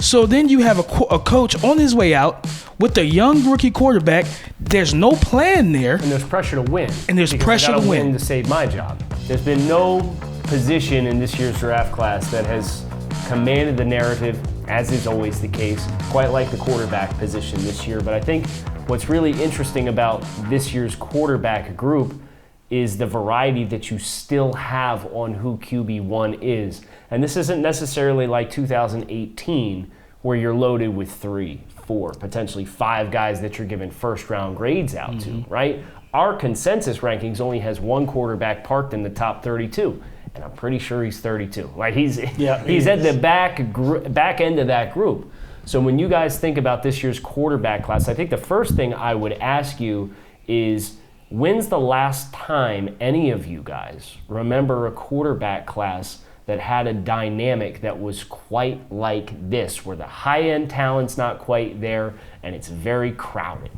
So then you have a coach on his way out with a young rookie quarterback. There's no plan there. And there's pressure to win. And there's pressure I gotta to win to save my job. There's been no position in this year's draft class that has commanded the narrative, as is always the case, quite like the quarterback position this year. But I think what's really interesting about this year's quarterback group is the variety that you still have on who QB1 is. And this isn't necessarily like 2018 where you're loaded with 3, 4, potentially 5 guys that you're giving first round grades out to, right? Our consensus rankings only has one quarterback parked in the top 32. And I'm pretty sure he's 32. Like he's at the back end of that group. So when you guys think about this year's quarterback class, I think the first thing I would ask you is, when's the last time any of you guys remember a quarterback class that had a dynamic that was quite like this, where the high-end talent's not quite there and it's very crowded?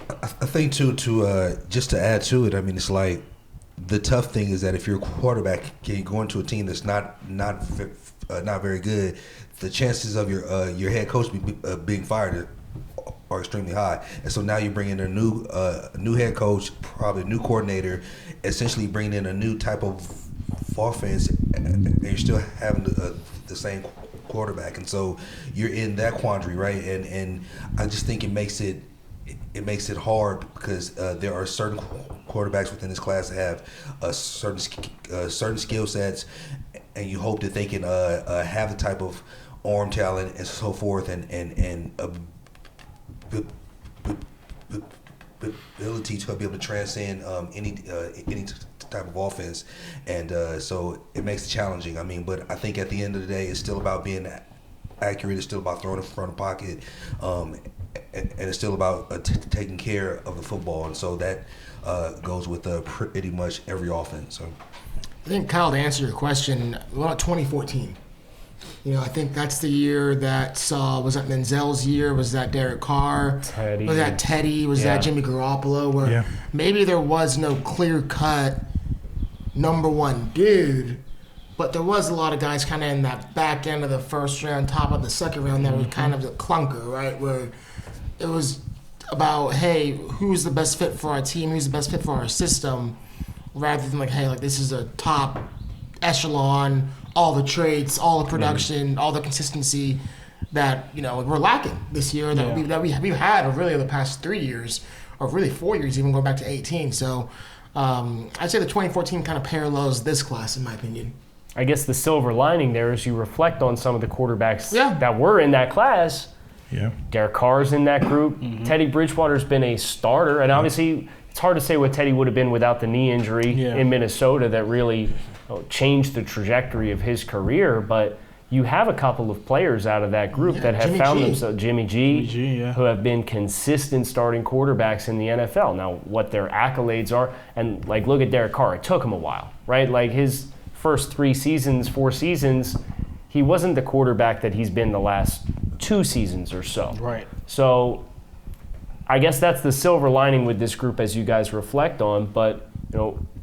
I think to just to add to it, I mean, it's like the tough thing is that if you're a quarterback going to a team that's not very good, the chances of your head coach being fired are extremely high. And so now you bring in a new head coach, probably a new coordinator, essentially bringing in a new type of offense, and you're still having the same quarterback. And so you're in that quandary, right? And I just think it makes it hard because there are certain quarterbacks within this class that have certain skill sets, and you hope that they can have the type of arm talent and so forth, and ability to be able to transcend any type of offense, and so it makes it challenging. I mean, but I think at the end of the day, it's still about being accurate. It's still about throwing in front of the pocket, and it's still about taking care of the football, and so that goes with pretty much every offense. So, I think, Kyle, to answer your question, about 2014. I think that's the year that was that Manziel's year? Was that Derek Carr? Teddy. Was that Teddy? Was that Jimmy Garoppolo? Where maybe there was no clear-cut number one dude, but there was a lot of guys kind of in that back end of the first round, top of the second round that were kind of the clunker, right? Where it was about, hey, who's the best fit for our team? Who's the best fit for our system? Rather than this is a top echelon, all the traits, all the production, all the consistency that we're lacking this year that we've had really the past 3 years, or really 4 years, even going back to 18. So I'd say the 2014 kind of parallels this class, in my opinion. I guess the silver lining there is you reflect on some of the quarterbacks that were in that class. Yeah, Derek Carr's in that group. Teddy Bridgewater's been a starter, and obviously it's hard to say what Teddy would have been without the knee injury in Minnesota that really changed the trajectory of his career. But you have a couple of players out of that group that have found themselves, Jimmy G, who have been consistent starting quarterbacks in the NFL. Now, what their accolades are, and look at Derek Carr. It took him a while, right? His first 4 seasons, he wasn't the quarterback that he's been the last 2 seasons or so. Right. So I guess that's the silver lining with this group as you guys reflect on, but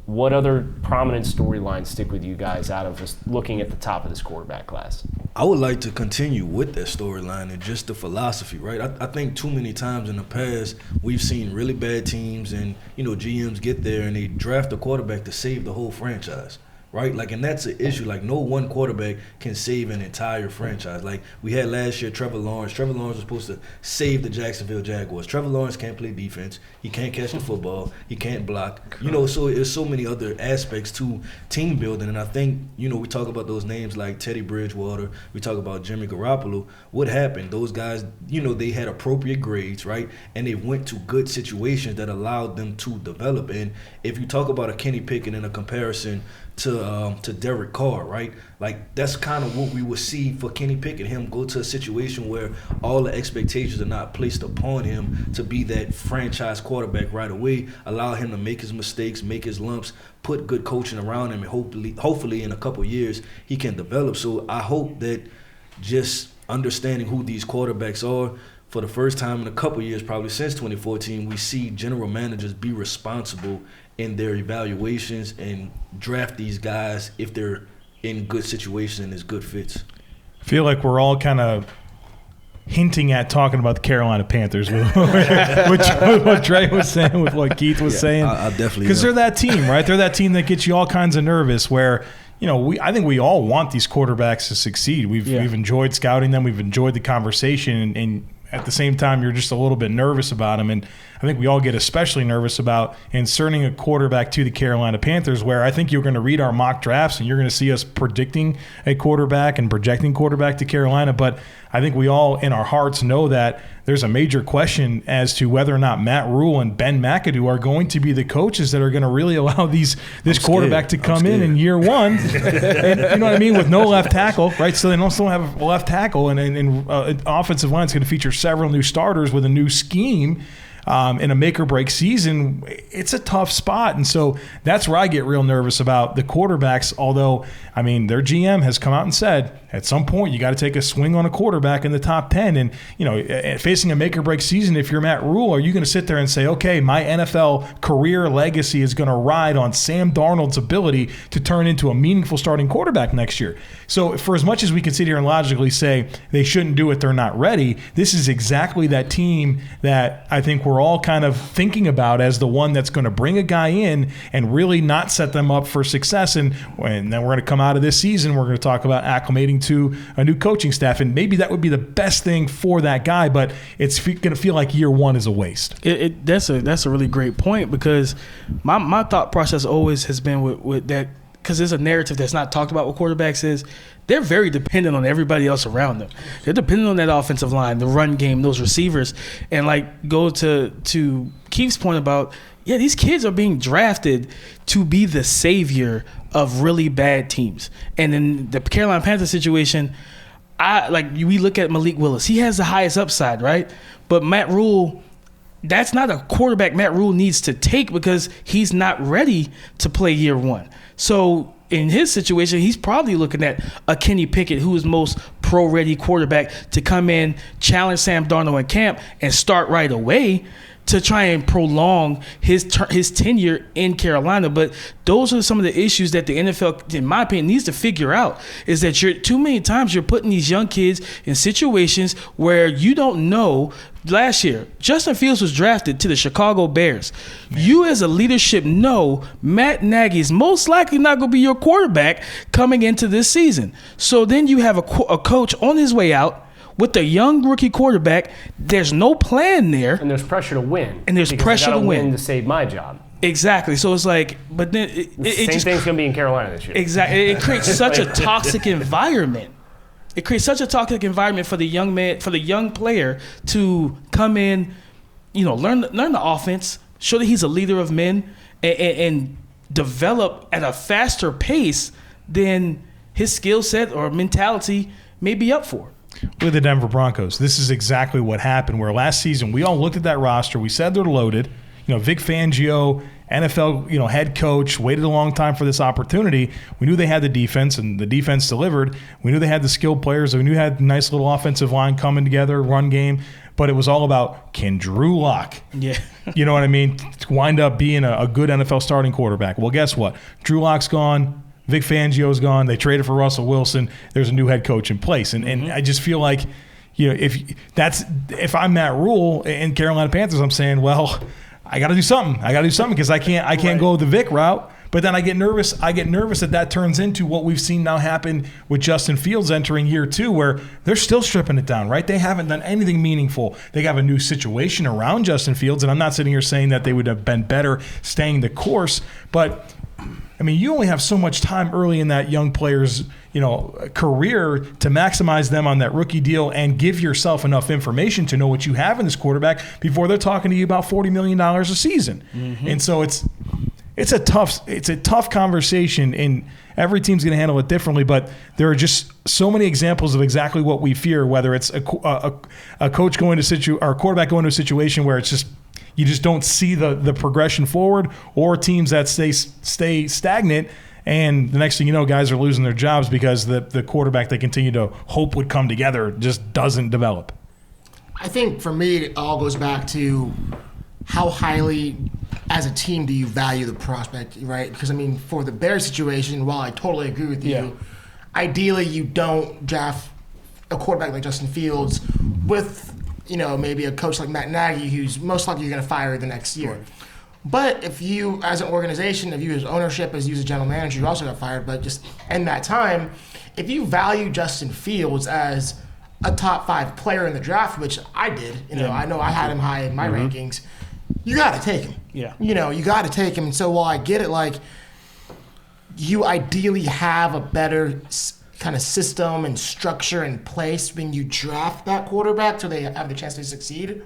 what other prominent storylines stick with you guys out of just looking at the top of this quarterback class? I would like to continue with that storyline and just the philosophy, right? I think too many times in the past we've seen really bad teams and GMs get there and they draft a quarterback to save the whole franchise. Right? And that's an issue. No one quarterback can save an entire franchise. We had last year Trevor Lawrence. Trevor Lawrence was supposed to save the Jacksonville Jaguars. Trevor Lawrence can't play defense. He can't catch the football. He can't block. So there's so many other aspects to team building. And I think, we talk about those names like Teddy Bridgewater. We talk about Jimmy Garoppolo. What happened? Those guys, they had appropriate grades, right? And they went to good situations that allowed them to develop. And if you talk about a Kenny Pickett in a comparison to Derek Carr, right? That's kind of what we would see for Kenny Pickett, him go to a situation where all the expectations are not placed upon him to be that franchise quarterback right away, allow him to make his mistakes, make his lumps, put good coaching around him, and hopefully in a couple of years he can develop. So I hope that just understanding who these quarterbacks are, for the first time in a couple of years, probably since 2014, we see general managers be responsible in their evaluations and draft these guys if they're in good situations and as good fits. I feel like we're all kind of hinting at talking about the Carolina Panthers with what Trey was saying, with what Keith was saying. I definitely, because they're that team, right? They're that team that gets you all kinds of nervous. Where I think we all want these quarterbacks to succeed. We've enjoyed scouting them. We've enjoyed the conversation, and at the same time, you're just a little bit nervous about them. And I think we all get especially nervous about inserting a quarterback to the Carolina Panthers, where I think you're going to read our mock drafts and you're going to see us predicting a quarterback and projecting quarterback to Carolina. But I think we all in our hearts know that there's a major question as to whether or not Matt Rule and Ben McAdoo are going to be the coaches that are going to really allow this quarterback to come in year one. And, you know what I mean? With no left tackle, right? So they also have a left tackle, and offensive line is going to feature several new starters with a new scheme. In a make-or-break season, it's a tough spot. And so that's where I get real nervous about the quarterbacks, although, I mean, their GM has come out and said, at some point, you got to take a swing on a quarterback in the top 10. And, facing a make-or-break season, if you're Matt Rule, are you going to sit there and say, okay, my NFL career legacy is going to ride on Sam Darnold's ability to turn into a meaningful starting quarterback next year? So for as much as we can sit here and logically say they shouldn't do it, they're not ready, this is exactly that team that I think we're all kind of thinking about as the one that's going to bring a guy in and really not set them up for success. And then we're going to come out of this season, we're going to talk about acclimating to a new coaching staff, and maybe that would be the best thing for that guy, but it's going to feel like year one is a waste. That's a really great point, because my thought process always has been with that, because there's a narrative that's not talked about with quarterbacks is they're very dependent on everybody else around them. They're dependent on that offensive line, the run game, those receivers. And go to Keith's point about, these kids are being drafted to be the savior of really bad teams. And in the Carolina Panthers situation, we look at Malik Willis. He has the highest upside, right? But Matt Rule, that's not a quarterback Matt Rule needs to take, because he's not ready to play year one. So in his situation, he's probably looking at a Kenny Pickett, who is most pro-ready quarterback, to come in, challenge Sam Darnold in camp, and start right away to try and prolong his tenure in Carolina. But those are some of the issues that the NFL, in my opinion, needs to figure out, is that too many times you're putting these young kids in situations where you don't know. Last year, Justin Fields was drafted to the Chicago Bears. You as a leadership know Matt Nagy is most likely not going to be your quarterback coming into this season. So then you have a coach on his way out with a young rookie quarterback. There's no plan there. And there's pressure to win. And there's pressure to win to save my job. Exactly. So it's like, but then same thing's going to be in Carolina this year. Exactly. It creates such a toxic environment. It creates such a toxic environment for the young man, for the young player to come in, learn the offense, show that he's a leader of men, and develop at a faster pace than his skill set or mentality may be up for. With the Denver Broncos, this is exactly what happened, where last season we all looked at that roster, we said they're loaded. Vic Fangio, NFL, head coach, waited a long time for this opportunity. We knew they had the defense, and the defense delivered. We knew they had the skilled players. We knew they had a nice little offensive line coming together, run game. But it was all about, can Drew Lock, you know what I mean, wind up being a good NFL starting quarterback? Well, guess what? Drew Lock's gone. Vic Fangio's gone. They traded for Russell Wilson. There's a new head coach in place. And I just feel like, if I'm Matt Rule in Carolina Panthers, I'm saying, well, I got to do something. Because I can't go the Vic route. But then I get nervous. That turns into what we've seen now happen with Justin Fields entering year two, where they're still stripping it down, right? They haven't done anything meaningful. They have a new situation around Justin Fields, and I'm not sitting here saying that they would have been better staying the course, but I mean, you only have so much time early in that young player's, career to maximize them on that rookie deal and give yourself enough information to know what you have in this quarterback before they're talking to you about $40 million a season. And so it's a tough conversation, and every team's going to handle it differently. But there are just so many examples of exactly what we fear. Whether it's a coach going to or a quarterback going to a situation where it's just you just don't see the progression forward, or teams that stay stagnant, and the next thing you know, guys are losing their jobs because the quarterback they continue to hope would come together just doesn't develop. I think for me, it all goes back to how highly, as a team, do you value the prospect, right? Because, I mean, for the Bears situation, while I totally agree with you, ideally you don't draft a quarterback like Justin Fields with, maybe a coach like Matt Nagy, who's most likely you're going to fire the next year. Right. But if you, as an organization, if you as ownership, as you as a general manager, you also got fired. But just in that time, if you value Justin Fields as a top 5 player in the draft, which I did, I know I had him high in my rankings, you got to take him. Yeah. You got to take him. And so while I get it, like, you ideally have a better kind of system and structure in place when you draft that quarterback so they have the chance to succeed,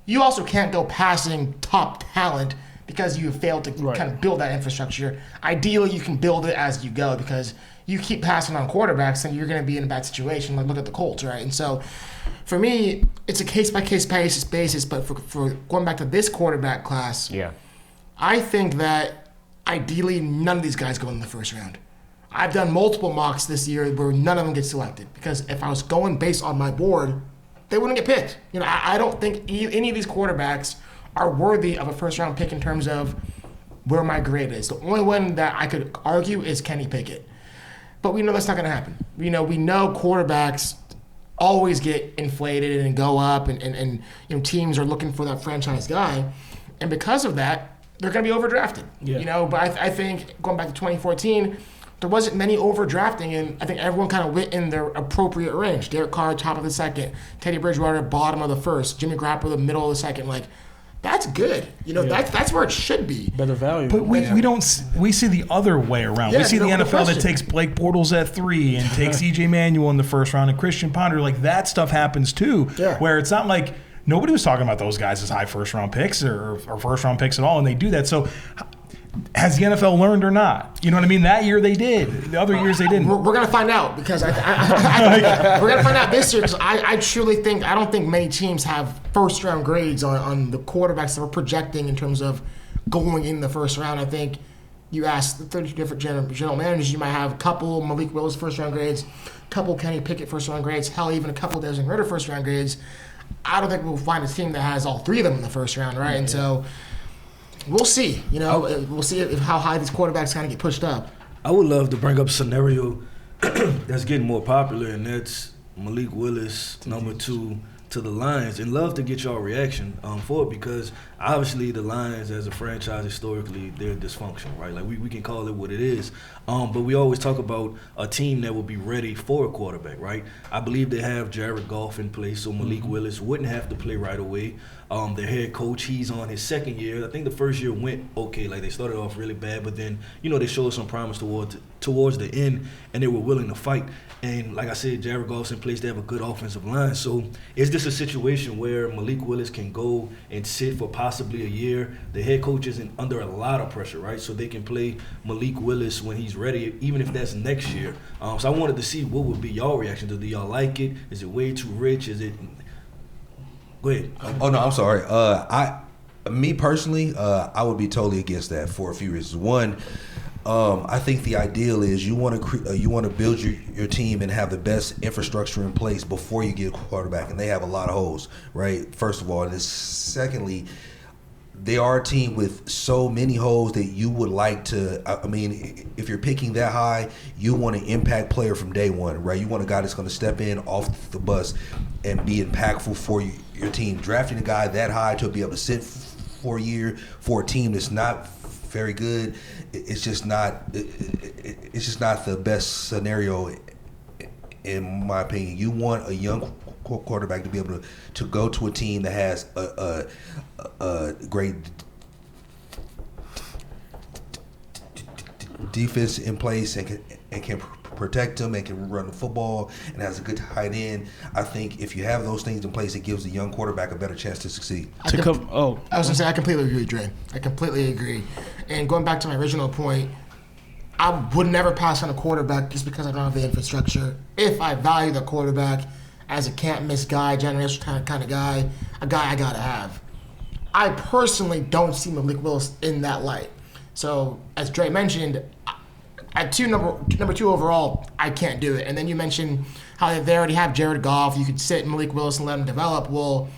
you also can't go passing top talent because you failed to kind of build that infrastructure. Ideally, you can build it as you go, because you keep passing on quarterbacks and you're going to be in a bad situation. Like, look at the Colts, right? And so for me, it's a case-by-case basis, but for going back to this quarterback class, I think that ideally none of these guys go in the first round. I've done multiple mocks this year where none of them get selected, because if I was going based on my board, they wouldn't get picked. I don't think any of these quarterbacks are worthy of a first-round pick in terms of where my grade is. The only one that I could argue is Kenny Pickett. But we know that's not going to happen. We know quarterbacks always get inflated and go up, and teams are looking for that franchise guy. And because of that, they're going to be overdrafted. Yeah. But I think going back to 2014, there wasn't many overdrafting, and I think everyone kind of went in their appropriate range. Derek Carr, top of the second. Teddy Bridgewater, bottom of the first. Jimmy Garoppolo, the middle of the second. Like, that's good. That's where it should be. Better value. But we see the other way around. We see the NFL that takes Blake Bortles at 3 and takes E.J. Manuel in the first round and Christian Ponder. Like, that stuff happens too, where it's not like nobody was talking about those guys as high first-round picks or first-round picks at all, and they do that. So has the NFL learned or not? You know what I mean? That year they did. The other years they didn't. We're going to find out, because we're going to find out this year, because I truly think, I don't think many teams have first-round grades on the quarterbacks that we're projecting in terms of going in the first round. I think you ask the 30 different general managers, you might have a couple Malik Willis first-round grades, a couple Kenny Pickett first-round grades, hell, even a couple Desmond Ridder first-round grades. I don't think we'll find a team that has all 3 of them in the first round, right? And so we'll see. We'll see how high these quarterbacks kind of get pushed up. I would love to bring up a scenario that's getting more popular, and that's Malik Willis, number 2, to the Lions, and love to get y'all reaction for it, because obviously the Lions as a franchise historically, they're dysfunctional, right? Like we can call it what it is, but we always talk about a team that will be ready for a quarterback, right? I believe they have Jared Goff in place, so Malik Willis wouldn't have to play right away. Their head coach, he's on his second year. I think the first year went okay, like they started off really bad, but then they showed some promise towards the end, and they were willing to fight. And like I said, Jared Goff's in place. They have a good offensive line. So is this a situation where Malik Willis can go and sit for possibly a year? The head coach isn't under a lot of pressure, right? So they can play Malik Willis when he's ready, even if that's next year. So I wanted to see what would be y'all reaction. Do y'all like it? Is it way too rich? Is it? Go ahead. Oh no, I'm sorry. Me personally, I would be totally against that for a few reasons. One, I think the ideal is you want to build your team and have the best infrastructure in place before you get a quarterback, and they have a lot of holes, right? First of all, and secondly, they are a team with so many holes that you would like to. I mean, if you're picking that high, you want an impact player from day one, right? You want a guy that's going to step in off the bus and be impactful for your team. Drafting a guy that high to be able to sit for a year for a team that's not very good, it's just not the best scenario, in my opinion. You want a young quarterback to be able to go to a team that has a great defense in place and can protect them and can run the football and has a good tight end. I think if you have those things in place, it gives a young quarterback a better chance to succeed. I was going to say, I completely agree, Dre. I completely agree. And going back to my original point, I would never pass on a quarterback just because I don't have the infrastructure. If I value the quarterback as a can't-miss guy, generational kind of guy, a guy I got to have. I personally don't see Malik Willis in that light. So, as Dre mentioned, at number 2 overall, I can't do it. And then you mentioned how they already have Jared Goff. You could sit Malik Willis and let him develop. Well,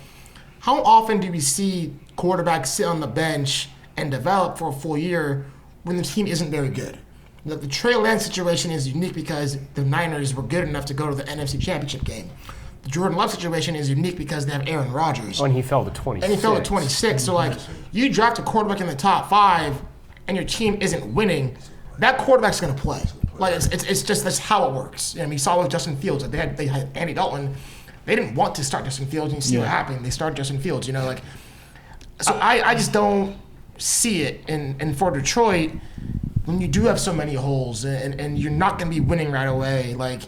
how often do we see quarterbacks sit on the bench and develop for a full year when the team isn't very good? Look, the Trey Lance situation is unique because the Niners were good enough to go to the NFC Championship game. The Jordan Love situation is unique because they have Aaron Rodgers. And he fell to 26. And he fell to 26. So, like, you draft a quarterback in the top 5 and your team isn't winning, that quarterback's going to play. Like, it's just that's how it works. You saw with Justin Fields. Like, they had Andy Dalton. They didn't want to start Justin Fields, and you see what happened. They started Justin Fields, So I just don't see it. And for Detroit, when you do have so many holes and you're not going to be winning right away, like,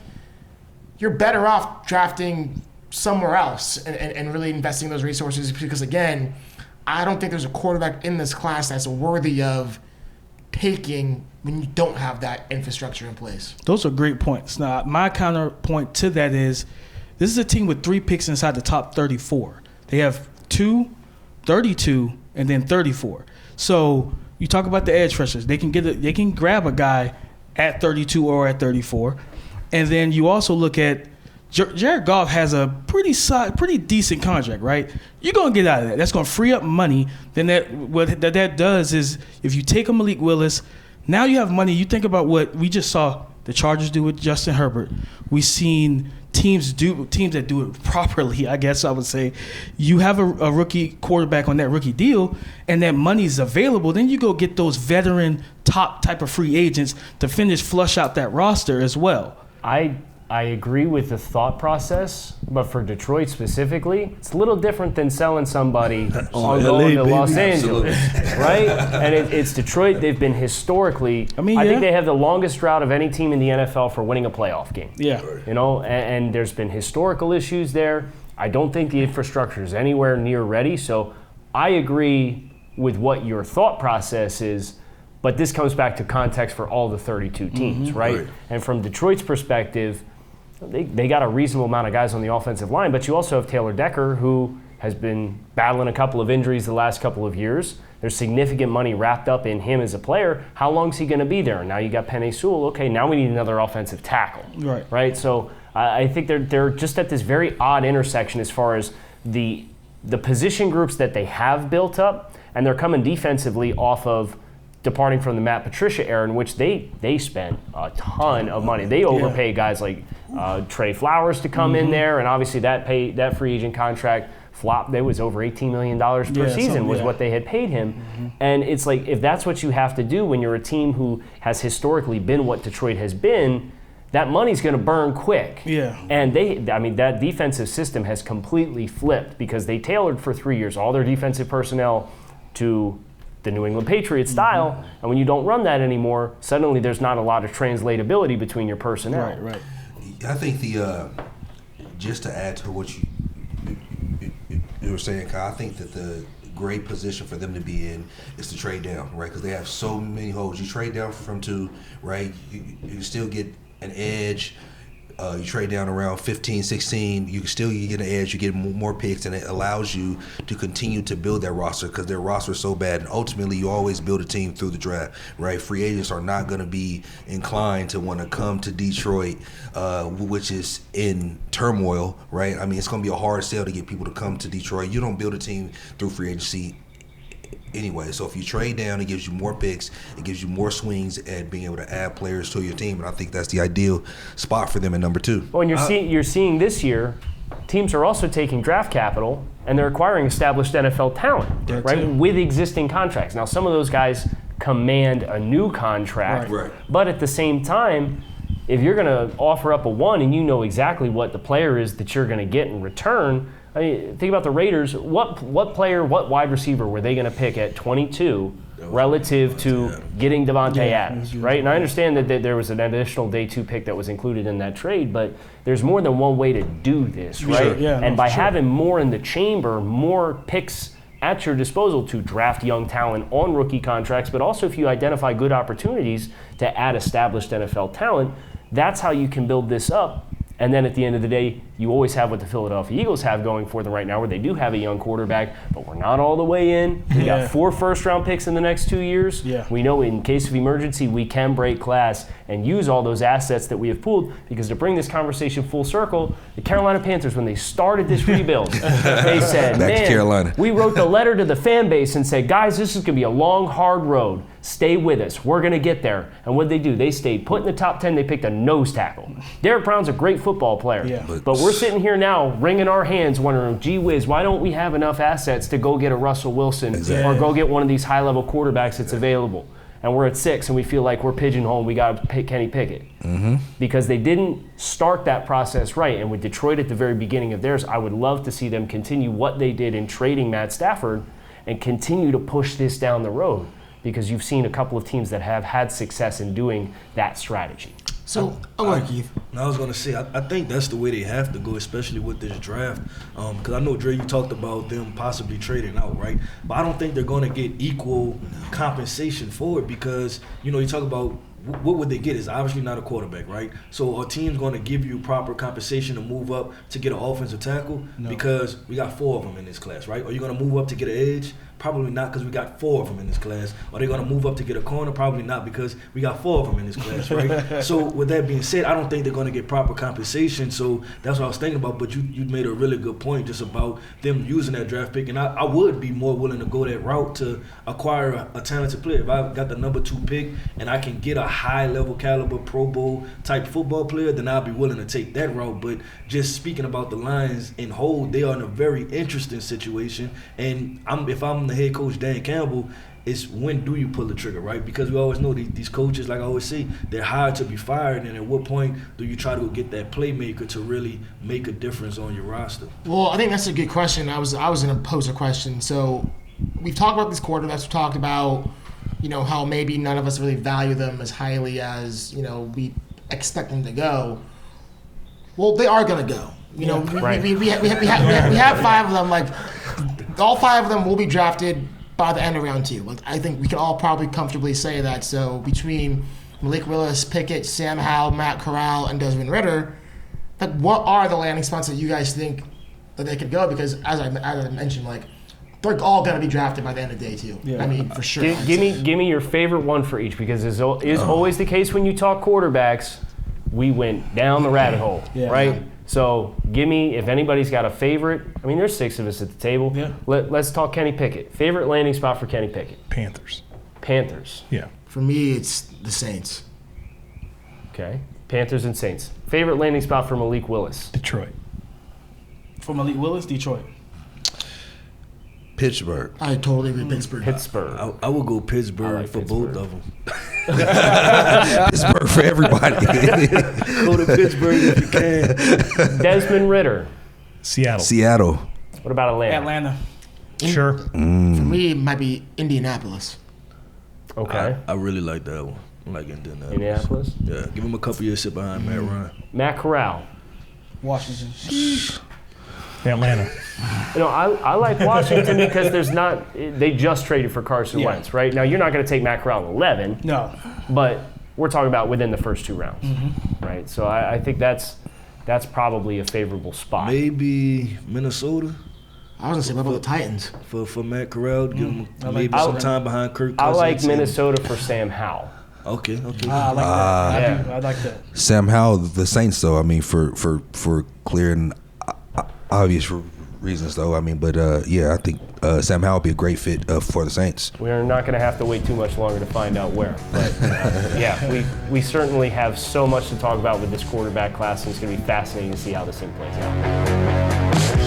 you're better off drafting somewhere else and really investing those resources because, again, I don't think there's a quarterback in this class that's worthy of taking when you don't have that infrastructure in place. Those are great points. Now, my counterpoint to that is this is a team with 3 picks inside the top 34. They have 2, 32, and then 34. So you talk about the edge rushers. They can grab a guy at 32 or at 34. And then you also look at Jared Goff has a pretty decent contract, right? You're going to get out of that. That's going to free up money. Then what that does is if you take a Malik Willis, now you have money. You think about what we just saw the Chargers do with Justin Herbert. We've seen teams that do it properly, I guess I would say. You have a rookie quarterback on that rookie deal, and that money's available. Then you go get those veteran top type of free agents to flush out that roster as well. I agree with the thought process, but for Detroit specifically, it's a little different than selling somebody on going to Los Angeles, right? And it's Detroit. They've been historically, I think they have the longest drought of any team in the NFL for winning a playoff game. Yeah. And there's been historical issues there. I don't think the infrastructure is anywhere near ready. So I agree with what your thought process is, but this comes back to context for all the 32 teams, right? And from Detroit's perspective, they got a reasonable amount of guys on the offensive line, but you also have Taylor Decker, who has been battling a couple of injuries the last couple of years. There's significant money wrapped up in him as a player. How long is he going to be there? Now you got Penei Sewell. Okay, now we need another offensive tackle. Right? So I think they're just at this very odd intersection as far as the position groups that they have built up, and they're coming defensively off of departing from the Matt Patricia era, in which they spent a ton of money. They overpay guys like Trey Flowers to come in there, and obviously that free agent contract flopped. There was over $18 million per season was what they had paid him. And it's like, if that's what you have to do when you're a team who has historically been what Detroit has been, that money's going to burn quick. Yeah. And that defensive system has completely flipped because they tailored for 3 years all their defensive personnel to the New England Patriots style, and when you don't run that anymore, suddenly there's not a lot of translatability between your personnel. Right. I think just to add to what you were saying, Kyle, I think that the great position for them to be in is to trade down, right? Because they have so many holes. You trade down from 2, right? You still get an edge. You trade down around 15, 16, you get an edge, you get more picks, and it allows you to continue to build that roster because their roster is so bad. And ultimately, you always build a team through the draft, right? Free agents are not going to be inclined to want to come to Detroit, which is in turmoil, right? I mean, it's going to be a hard sell to get people to come to Detroit. You don't build a team through free agency anyway. So if you trade down, it gives you more picks, it gives you more swings at being able to add players to your team, and I think that's the ideal spot for them at number 2. Well, and you're seeing this year, teams are also taking draft capital and they're acquiring established NFL talent, right, with existing contracts. Now, some of those guys command a new contract, but at the same time, if you're going to offer up a 1 and you know exactly what the player is that you're going to get in return, I mean, think about the Raiders. What wide receiver were they going to pick at 22 relative to getting Devontae Adams, right? And I understand that there was an additional day 2 pick that was included in that trade, but there's more than one way to do this, right? And by having more in the chamber, more picks at your disposal to draft young talent on rookie contracts, but also if you identify good opportunities to add established NFL talent, that's how you can build this up. And then at the end of the day, you always have what the Philadelphia Eagles have going for them right now, where they do have a young quarterback, but we're not all the way in. We got 4 first-round picks in the next 2 years. Yeah. We know in case of emergency, we can break glass and use all those assets that we have pooled, because to bring this conversation full circle, the Carolina Panthers, when they started this rebuild, they said, Back to Carolina. we wrote the letter to the fan base and said, guys, this is going to be a long, hard road. Stay with us. We're going to get there. And what did they do? They stayed put in the top 10. They picked a nose tackle. Derek Brown's a great football player. Yeah. But we're sitting here now wringing our hands wondering, gee whiz, why don't we have enough assets to go get a Russell Wilson or go get one of these high-level quarterbacks that's available? And we're at 6 and we feel like we're pigeonholed. We got to pick Kenny Pickett. Because they didn't start that process right. And with Detroit at the very beginning of theirs, I would love to see them continue what they did in trading Matt Stafford and continue to push this down the road, because you've seen a couple of teams that have had success in doing that strategy. So, Keith. I was going to say, I think that's the way they have to go, especially with this draft. Because I know, Dre, you talked about them possibly trading out, right? But I don't think they're going to get equal compensation for it, because, you talk about what would they get is obviously not a quarterback, right? So are teams going to give you proper compensation to move up to get an offensive tackle? No. Because we got 4 of them in this class, right? Are you going to move up to get an edge? Probably not, because we got 4 of them in this class. Are they going to move up to get a corner? Probably not, because we got 4 of them in this class, right? So with that being said, I don't think they're going to get proper compensation. So that's what I was thinking about. But you made a really good point just about them using that draft pick. And I would be more willing to go that route to acquire a talented player. If I got the number 2 pick and I can get a high-level caliber Pro Bowl type football player, then I'll be willing to take that route. But just speaking about the Lions in whole, they are in a very interesting situation. And if I'm the head coach, Dan Campbell, is when do you pull the trigger, right? Because we always know these coaches, like I always say, they're hired to be fired, and at what point do you try to go get that playmaker to really make a difference on your roster? Well, I think that's a good question. I was going to pose a question. So we've talked about these quarterbacks. We've talked about, how maybe none of us really value them as highly as, we expect them to go. Well, they are going to go. We have 5 of them. Like, all 5 of them will be drafted by the end of round 2. Like, I think we can all probably comfortably say that. So between Malik Willis, Pickett, Sam Howell, Matt Corral, and Desmond Ridder, like, what are the landing spots that you guys think that they could go? Because as I mentioned, like, they're all going to be drafted by the end of day 2. Yeah. I mean, for sure. Give me your favorite one for each, because it is always the case when you talk quarterbacks, we went down the rabbit hole, right? So give me, if anybody's got a favorite, I mean, there's 6 of us at the table. Yeah. Let's talk Kenny Pickett. Favorite landing spot for Kenny Pickett? Panthers. Yeah. For me, it's the Saints. Okay. Panthers and Saints. Favorite landing spot for Malik Willis? Detroit. For Malik Willis, Detroit. Pittsburgh. I totally agree. Pittsburgh. I would go Pittsburgh for Pittsburgh. both of them. Pittsburgh for everybody. Go to Pittsburgh if you can. Desmond Ridder. Seattle. What about Atlanta? Atlanta. Sure. For me, it might be Indianapolis. Okay. I really like that one. I like Indianapolis. Indianapolis? Yeah, give him a couple years sit behind Matt Ryan. Matt Corral. Washington. Atlanta. I like Washington because they just traded for Carson Wentz, right? Now, you're not going to take Matt Corral at 11. No. But we're talking about within the first 2 rounds, right? So I think that's probably a favorable spot. Maybe Minnesota. I was going to say, what about the Titans? For Matt Corral, give him like some time behind Kirk I Cousins. like Minnesota for Sam Howell. Okay. I like that. I like that. Sam Howell, the Saints, though. I mean, for clear and obvious reasons, though. I mean, but I think Sam Howell would be a great fit for the Saints. We're not going to have to wait too much longer to find out where. But we certainly have so much to talk about with this quarterback class, and it's going to be fascinating to see how this thing plays out.